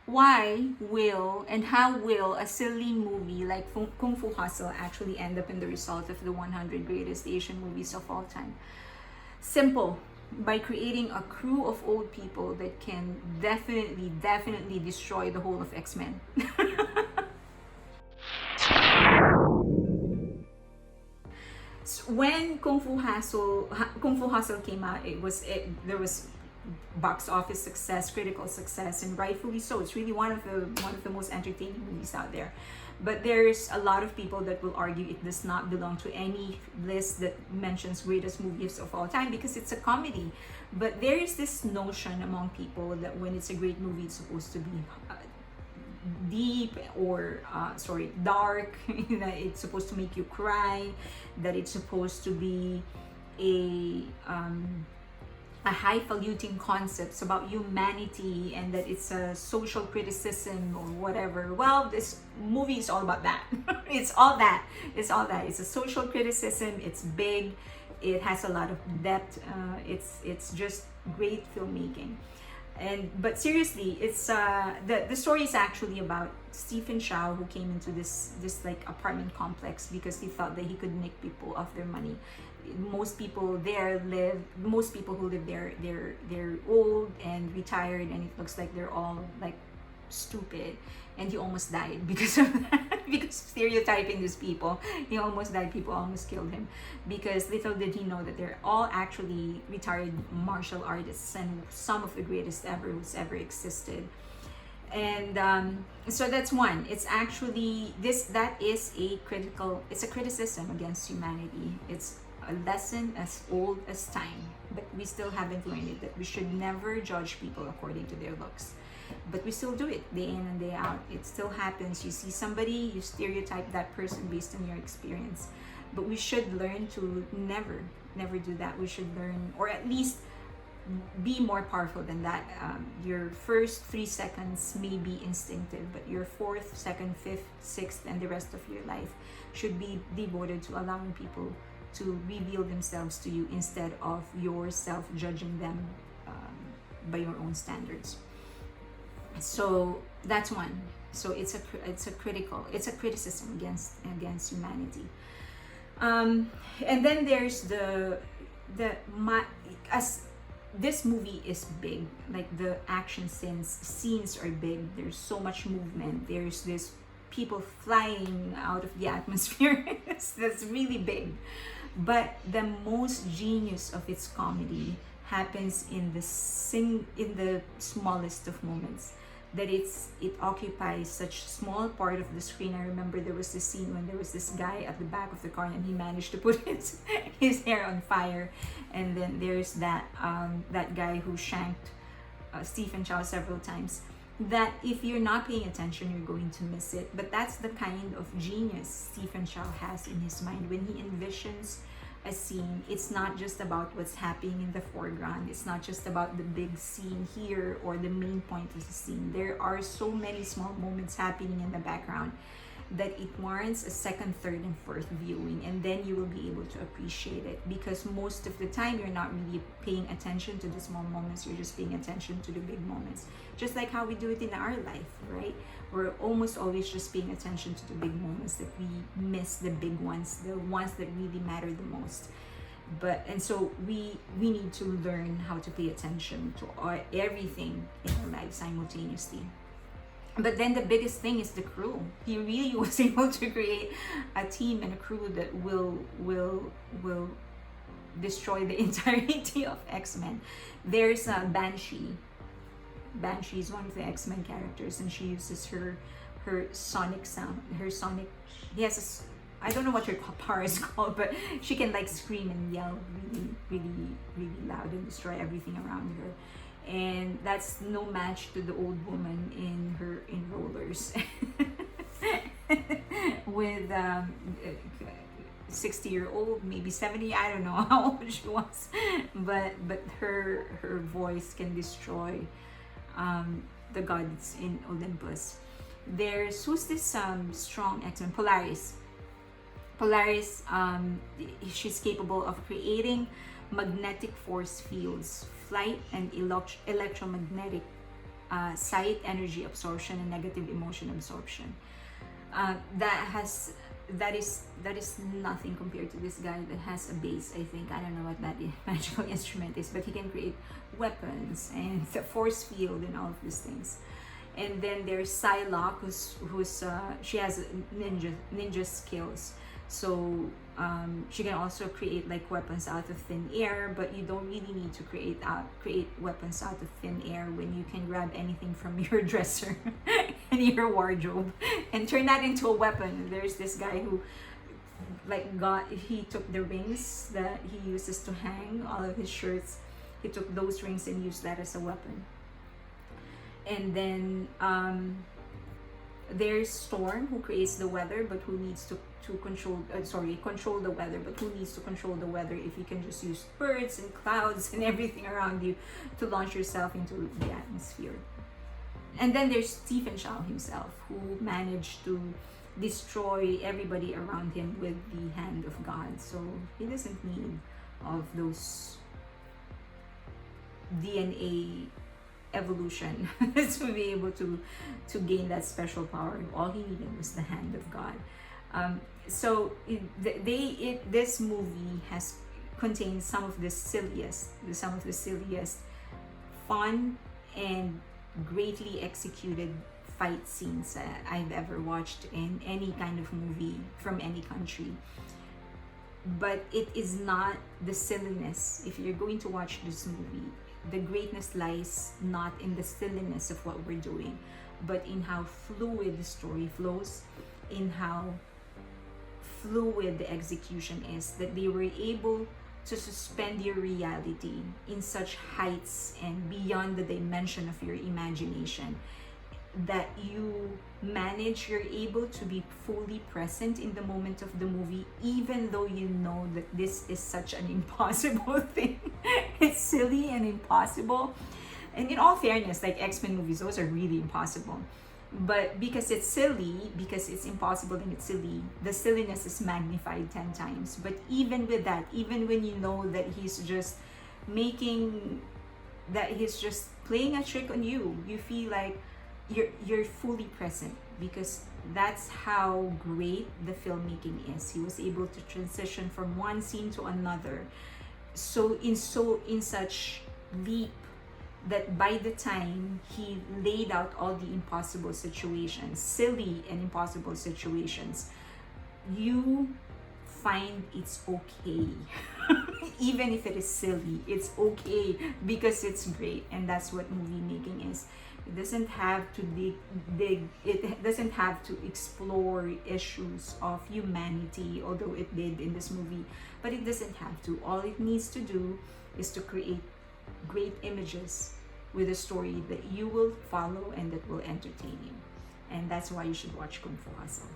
why will and how will a silly movie like Kung Fu Hustle actually end up in the result of the 100 greatest Asian movies of all time? Simple. By creating a crew of old people that can definitely destroy the whole of X-Men. When Kung Fu Hustle came out, there was box office success, critical success, and rightfully so. It's really one of the most entertaining movies out there. But there's a lot of people that will argue it does not belong to any list that mentions greatest movies of all time because it's a comedy. But there is this notion among people that when it's a great movie, it's supposed to be deep or dark. That it's supposed to make you cry, that it's supposed to be a highfalutin concepts about humanity, and that it's a social criticism or whatever. Well, this movie is all about that. It's all that. It's a social criticism. It's big. It has a lot of depth. It's just great filmmaking. But seriously, it's the story is actually about Stephen Chow, who came into this like apartment complex because he thought that he could nick people of their money. Most people who live there, they're old and retired, and it looks like they're all like stupid. And he almost died because of that. Because stereotyping these people, he almost died. People almost killed him because little did he know that they're all actually retired martial artists and some of the greatest ever who's ever existed. And so that's one. It's actually it's a criticism against humanity. It's a lesson as old as time, but we still haven't learned it, that we should never judge people according to their looks. But we still do it day in and day out. It still happens. You see somebody, you stereotype that person based on your experience. But we should learn to never do that. We should learn, or at least be more powerful than that. Your first 3 seconds may be instinctive, but your fourth, second, fifth, sixth, and the rest of your life should be devoted to allowing people to reveal themselves to you instead of yourself judging them by your own standards. So that's one. So it's a criticism against humanity. And then there's as this movie is big, like the action scenes are big. There's so much movement. There's this people flying out of the atmosphere. That's really big. But the most genius of its comedy happens in the smallest of moments. That it occupies such small part of the screen. I remember there was this scene when there was this guy at the back of the car and he managed to put his hair on fire, and then there's that guy who shanked Stephen Chow several times. That if you're not paying attention, you're going to miss it. But that's the kind of genius Stephen Chow has in his mind when he envisions a scene. It's not just about what's happening in the foreground. It's not just about the big scene here or the main point of the scene. There are so many small moments happening in the background that it warrants a second, third, and fourth viewing, and then you will be able to appreciate it, because most of the time you're not really paying attention to the small moments. You're just paying attention to the big moments, just like how we do it in our life, right? We're almost always just paying attention to the big moments, that we miss the big ones, the ones that really matter the most. And so we need to learn how to pay attention to everything in our lives simultaneously. But then the biggest thing is the crew. He really was able to create a team and a crew that will destroy the entirety of X-Men. There's Banshee. Banshee is one of the X-Men characters, and she uses her sonic sound. He has I don't know what her power is called, but she can like scream and yell really loud and destroy everything around her. And that's no match to the old woman in rollers with 60-year-old, maybe 70, I don't know how old she was, but her voice can destroy the gods in Olympus. Who's this strong X-Men? Polaris, she's capable of creating magnetic force fields, flight and electromagnetic sight energy absorption and negative emotion absorption. That is nothing compared to this guy that has a base. I think, I don't know what that magical instrument is, but he can create weapons and the force field and all of these things. And then there's Psylocke, who's she has ninja skills, so she can also create like weapons out of thin air. But you don't really need to create weapons out of thin air when you can grab anything from your dresser and your wardrobe and turn that into a weapon. There's this guy who he took the rings that he uses to hang all of his shirts. He took those rings and used that as a weapon. And then there's Storm, who creates the weather, but who needs to control the weather, but who needs to control the weather if you can just use birds and clouds and everything around you to launch yourself into the atmosphere. And then there's Stephen Chow himself, who managed to destroy everybody around him with the hand of God. So he doesn't need of those DNA evolution to be able to gain that special power. All he needed was the hand of God. This movie has contained some of the silliest fun and greatly executed fight scenes I've ever watched in any kind of movie from any country. But it is not the silliness. If you're going to watch this movie, the greatness lies not in the silliness of what we're doing, but in how fluid the story flows, in how fluid the execution is, that they were able to suspend your reality in such heights and beyond the dimension of your imagination, that you're able to be fully present in the moment of the movie, even though you know that this is such an impossible thing. It's silly and impossible. And in all fairness, like X-Men movies, those are really impossible. But because it's silly, because it's impossible and it's silly, the silliness is magnified 10 times. But even with that, even when you know that he's just playing a trick on you, you feel like you're fully present, because that's how great the filmmaking is. He was able to transition from one scene to another in such leap that by the time he laid out all the impossible situations, silly and impossible situations, you find it's okay. Even if it is silly, it's okay because it's great. And that's what movie making is. It doesn't have to it doesn't have to explore issues of humanity, although it did in this movie, but it doesn't have to. All it needs to do is to create great images with a story that you will follow and that will entertain you. And that's why you should watch Kung Fu Hustle.